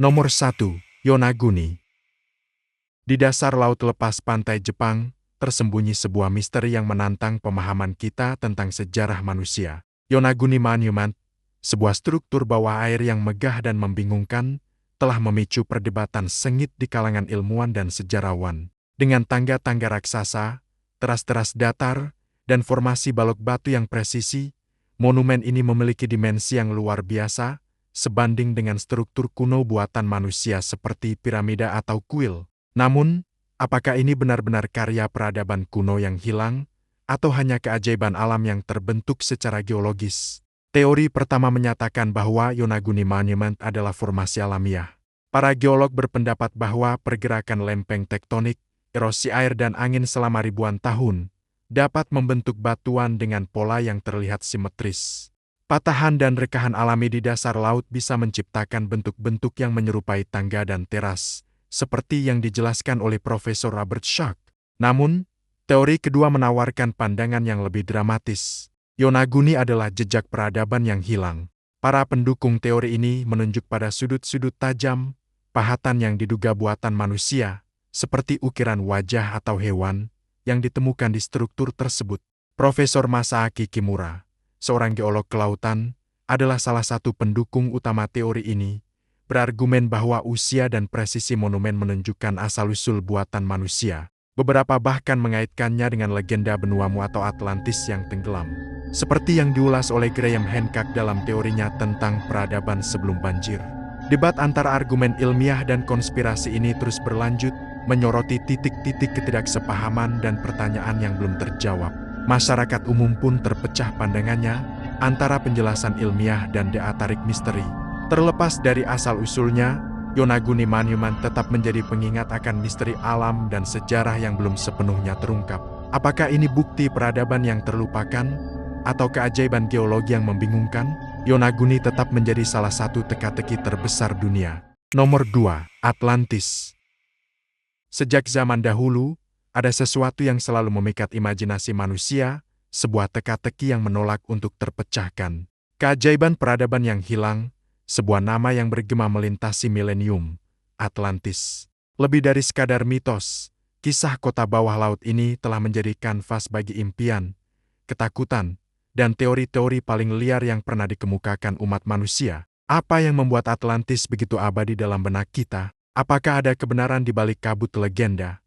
Nomor 1. Yonaguni. Di dasar laut lepas pantai Jepang, tersembunyi sebuah misteri yang menantang pemahaman kita tentang sejarah manusia. Yonaguni Monument, sebuah struktur bawah air yang megah dan membingungkan, telah memicu perdebatan sengit di kalangan ilmuwan dan sejarawan. Dengan tangga-tangga raksasa, teras-teras datar, dan formasi balok batu yang presisi, monumen ini memiliki dimensi yang luar biasa, sebanding dengan struktur kuno buatan manusia seperti piramida atau kuil. Namun, apakah ini benar-benar karya peradaban kuno yang hilang, atau hanya keajaiban alam yang terbentuk secara geologis? Teori pertama menyatakan bahwa Yonaguni Monument adalah formasi alamiah. Para geolog berpendapat bahwa pergerakan lempeng tektonik, erosi air dan angin selama ribuan tahun dapat membentuk batuan dengan pola yang terlihat simetris. Patahan dan rekahan alami di dasar laut bisa menciptakan bentuk-bentuk yang menyerupai tangga dan teras, seperti yang dijelaskan oleh Profesor Robert Schoch. Namun, teori kedua menawarkan pandangan yang lebih dramatis. Yonaguni adalah jejak peradaban yang hilang. Para pendukung teori ini menunjuk pada sudut-sudut tajam, pahatan yang diduga buatan manusia, seperti ukiran wajah atau hewan, yang ditemukan di struktur tersebut. Profesor Masaaki Kimura, seorang geolog kelautan, adalah salah satu pendukung utama teori ini, berargumen bahwa usia dan presisi monumen menunjukkan asal-usul buatan manusia. Beberapa bahkan mengaitkannya dengan legenda benua Mu atau Atlantis yang tenggelam. Seperti yang diulas oleh Graham Hancock dalam teorinya tentang peradaban sebelum banjir. Debat antara argumen ilmiah dan konspirasi ini terus berlanjut, menyoroti titik-titik ketidaksepahaman dan pertanyaan yang belum terjawab. Masyarakat umum pun terpecah pandangannya antara penjelasan ilmiah dan daya-tarik misteri. Terlepas dari asal-usulnya, Yonaguni Monument tetap menjadi pengingat akan misteri alam dan sejarah yang belum sepenuhnya terungkap. Apakah ini bukti peradaban yang terlupakan, atau keajaiban geologi yang membingungkan? Yonaguni tetap menjadi salah satu teka-teki terbesar dunia. Nomor 2. Atlantis. Sejak zaman dahulu, ada sesuatu yang selalu memikat imajinasi manusia, sebuah teka-teki yang menolak untuk terpecahkan. Keajaiban peradaban yang hilang, sebuah nama yang bergema melintasi milenium, Atlantis. Lebih dari sekadar mitos, kisah kota bawah laut ini telah menjadi kanvas bagi impian, ketakutan, dan teori-teori paling liar yang pernah dikemukakan umat manusia. Apa yang membuat Atlantis begitu abadi dalam benak kita? Apakah ada kebenaran di balik kabut legenda?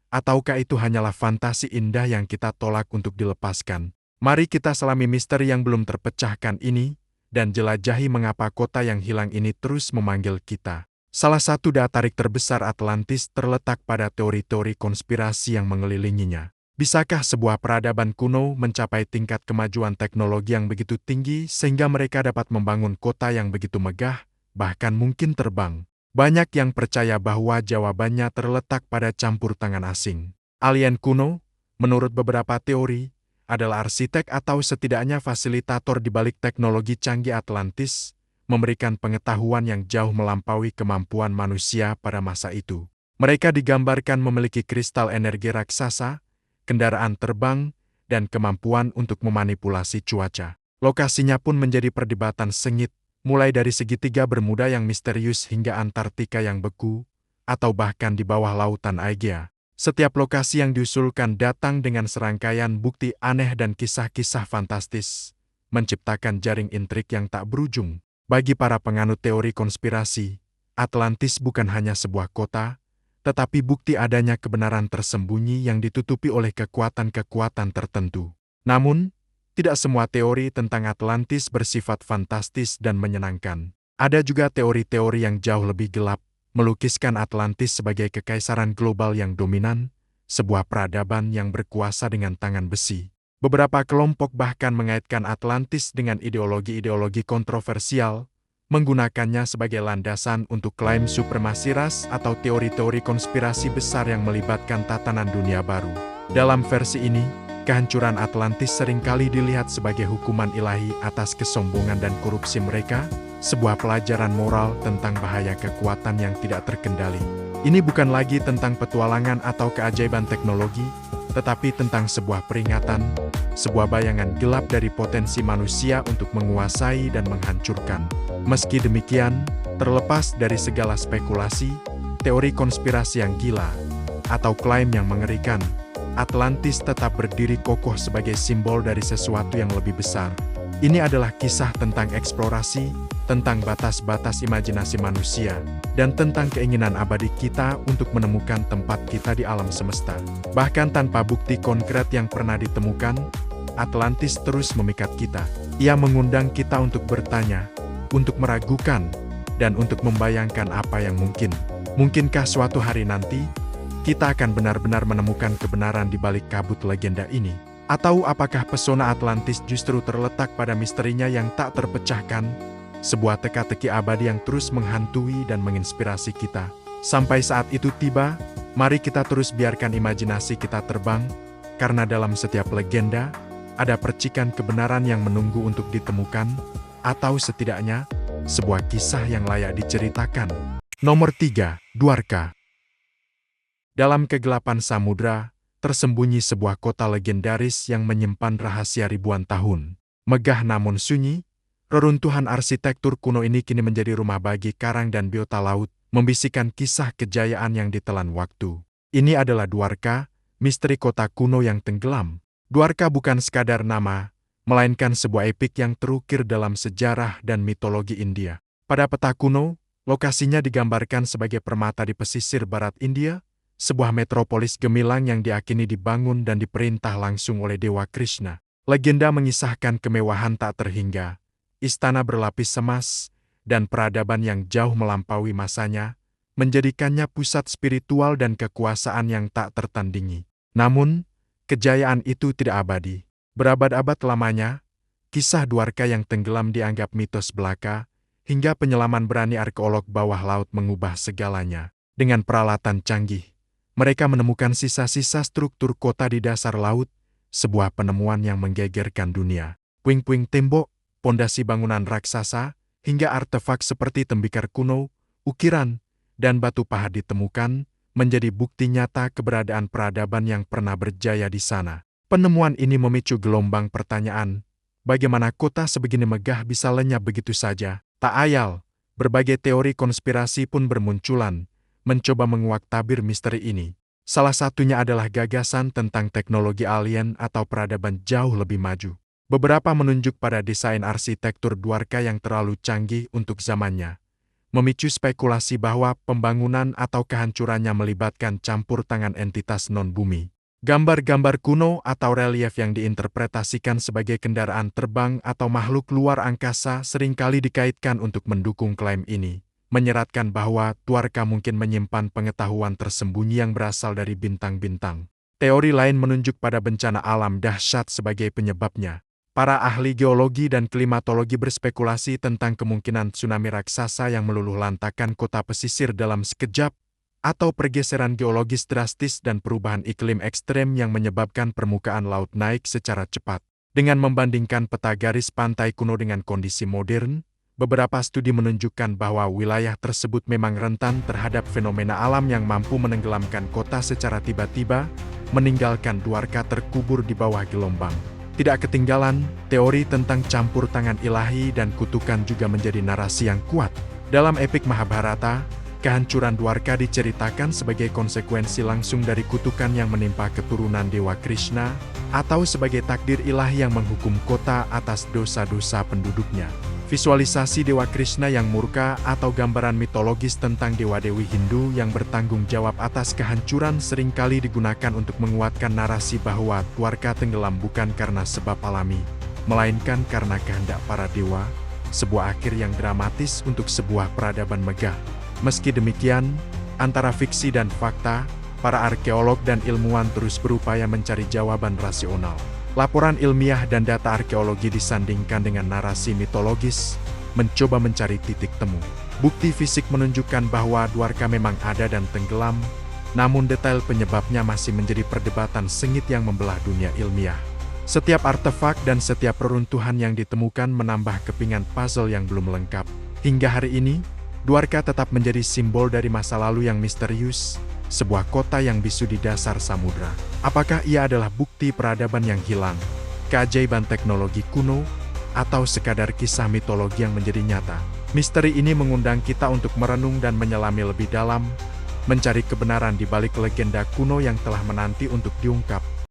Ataukah itu hanyalah fantasi indah yang kita tolak untuk dilepaskan? Mari kita selami misteri yang belum terpecahkan ini, dan jelajahi mengapa kota yang hilang ini terus memanggil kita. Salah satu daya tarik terbesar Atlantis terletak pada teori-teori konspirasi yang mengelilinginya. Bisakah sebuah peradaban kuno mencapai tingkat kemajuan teknologi yang begitu tinggi sehingga mereka dapat membangun kota yang begitu megah, bahkan mungkin terbang? Banyak yang percaya bahwa jawabannya terletak pada campur tangan asing. Alien kuno, menurut beberapa teori, adalah arsitek atau setidaknya fasilitator di balik teknologi canggih Atlantis, memberikan pengetahuan yang jauh melampaui kemampuan manusia pada masa itu. Mereka digambarkan memiliki kristal energi raksasa, kendaraan terbang, dan kemampuan untuk memanipulasi cuaca. Lokasinya pun menjadi perdebatan sengit, mulai dari segitiga Bermuda yang misterius hingga Antartika yang beku, atau bahkan di bawah lautan Aegea. Setiap lokasi yang diusulkan datang dengan serangkaian bukti aneh dan kisah-kisah fantastis, menciptakan jaring intrik yang tak berujung. Bagi para penganut teori konspirasi, Atlantis bukan hanya sebuah kota, tetapi bukti adanya kebenaran tersembunyi yang ditutupi oleh kekuatan-kekuatan tertentu. Namun, tidak semua teori tentang Atlantis bersifat fantastis dan menyenangkan. Ada juga teori-teori yang jauh lebih gelap, melukiskan Atlantis sebagai kekaisaran global yang dominan, sebuah peradaban yang berkuasa dengan tangan besi. Beberapa kelompok bahkan mengaitkan Atlantis dengan ideologi-ideologi kontroversial, menggunakannya sebagai landasan untuk klaim supremasi ras atau teori-teori konspirasi besar yang melibatkan tatanan dunia baru. Dalam versi ini, kehancuran Atlantis seringkali dilihat sebagai hukuman ilahi atas kesombongan dan korupsi mereka, sebuah pelajaran moral tentang bahaya kekuatan yang tidak terkendali. Ini bukan lagi tentang petualangan atau keajaiban teknologi, tetapi tentang sebuah peringatan, sebuah bayangan gelap dari potensi manusia untuk menguasai dan menghancurkan. Meski demikian, Terlepas dari segala spekulasi, teori konspirasi yang gila, atau klaim yang mengerikan, Atlantis tetap berdiri kokoh sebagai simbol dari sesuatu yang lebih besar. Ini adalah kisah tentang eksplorasi, tentang batas-batas imajinasi manusia, dan tentang keinginan abadi kita untuk menemukan tempat kita di alam semesta. Bahkan tanpa bukti konkret yang pernah ditemukan, Atlantis terus memikat kita. Ia mengundang kita untuk bertanya, untuk meragukan, dan untuk membayangkan apa yang mungkin. Mungkinkah suatu hari nanti, kita akan benar-benar menemukan kebenaran di balik kabut legenda ini? Atau apakah pesona Atlantis justru terletak pada misterinya yang tak terpecahkan? Sebuah teka-teki abadi yang terus menghantui dan menginspirasi kita. Sampai saat itu tiba, mari kita terus biarkan imajinasi kita terbang, karena dalam setiap legenda, ada percikan kebenaran yang menunggu untuk ditemukan, atau setidaknya, sebuah kisah yang layak diceritakan. Nomor 3, Dwarka. Dalam kegelapan samudra, tersembunyi sebuah kota legendaris yang menyimpan rahasia ribuan tahun. Megah namun sunyi, reruntuhan arsitektur kuno ini kini menjadi rumah bagi karang dan biota laut, membisikkan kisah kejayaan yang ditelan waktu. Ini adalah Dwarka, misteri kota kuno yang tenggelam. Dwarka bukan sekadar nama, melainkan sebuah epik yang terukir dalam sejarah dan mitologi India. Pada peta kuno, lokasinya digambarkan sebagai permata di pesisir barat India, sebuah metropolis gemilang yang diakini dibangun dan diperintah langsung oleh Dewa Krishna. Legenda mengisahkan kemewahan tak terhingga, istana berlapis emas, dan peradaban yang jauh melampaui masanya, menjadikannya pusat spiritual dan kekuasaan yang tak tertandingi. Namun, kejayaan itu tidak abadi. Berabad-abad lamanya, kisah Dwarka yang tenggelam dianggap mitos belaka, hingga penyelaman berani arkeolog bawah laut mengubah segalanya. Dengan peralatan canggih, mereka menemukan sisa-sisa struktur kota di dasar laut, sebuah penemuan yang menggegerkan dunia. Puing-puing tembok, pondasi bangunan raksasa, hingga artefak seperti tembikar kuno, ukiran, dan batu pahat ditemukan, menjadi bukti nyata keberadaan peradaban yang pernah berjaya di sana. Penemuan ini memicu gelombang pertanyaan, bagaimana kota sebegini megah bisa lenyap begitu saja? Tak ayal, berbagai teori konspirasi pun bermunculan, mencoba menguak tabir misteri ini. Salah satunya adalah gagasan tentang teknologi alien atau peradaban jauh lebih maju. Beberapa menunjuk pada desain arsitektur Dwarka yang terlalu canggih untuk zamannya, memicu spekulasi bahwa pembangunan atau kehancurannya melibatkan campur tangan entitas non-bumi. Gambar-gambar kuno atau relief yang diinterpretasikan sebagai kendaraan terbang atau makhluk luar angkasa seringkali dikaitkan untuk mendukung klaim ini, menyeratkan bahwa Dwarka mungkin menyimpan pengetahuan tersembunyi yang berasal dari bintang-bintang. Teori lain menunjuk pada bencana alam dahsyat sebagai penyebabnya. Para ahli geologi dan klimatologi berspekulasi tentang kemungkinan tsunami raksasa yang meluluh lantakan kota pesisir dalam sekejap, atau pergeseran geologis drastis dan perubahan iklim ekstrem yang menyebabkan permukaan laut naik secara cepat. Dengan membandingkan peta garis pantai kuno dengan kondisi modern, beberapa studi menunjukkan bahwa wilayah tersebut memang rentan terhadap fenomena alam yang mampu menenggelamkan kota secara tiba-tiba, meninggalkan Dwarka terkubur di bawah gelombang. Tidak ketinggalan, teori tentang campur tangan ilahi dan kutukan juga menjadi narasi yang kuat. Dalam epik Mahabharata, kehancuran Dwarka diceritakan sebagai konsekuensi langsung dari kutukan yang menimpa keturunan Dewa Krishna, atau sebagai takdir ilahi yang menghukum kota atas dosa-dosa penduduknya. Visualisasi Dewa Krishna yang murka atau gambaran mitologis tentang dewa-dewi Hindu yang bertanggung jawab atas kehancuran seringkali digunakan untuk menguatkan narasi bahwa Dwarka tenggelam bukan karena sebab alami, melainkan karena kehendak para dewa, sebuah akhir yang dramatis untuk sebuah peradaban megah. Meski demikian, antara fiksi dan fakta, para arkeolog dan ilmuwan terus berupaya mencari jawaban rasional. Laporan ilmiah dan data arkeologi disandingkan dengan narasi mitologis, mencoba mencari titik temu. Bukti fisik menunjukkan bahwa Dwarka memang ada dan tenggelam, namun detail penyebabnya masih menjadi perdebatan sengit yang membelah dunia ilmiah. Setiap artefak dan setiap reruntuhan yang ditemukan menambah kepingan puzzle yang belum lengkap. Hingga hari ini, Dwarka tetap menjadi simbol dari masa lalu yang misterius, sebuah kota yang bisu di dasar samudra. Apakah ia adalah bukti peradaban yang hilang, keajaiban teknologi kuno, atau sekadar kisah mitologi yang menjadi nyata? Misteri ini mengundang kita untuk merenung dan menyelami lebih dalam, mencari kebenaran di balik legenda kuno yang telah menanti untuk diungkap.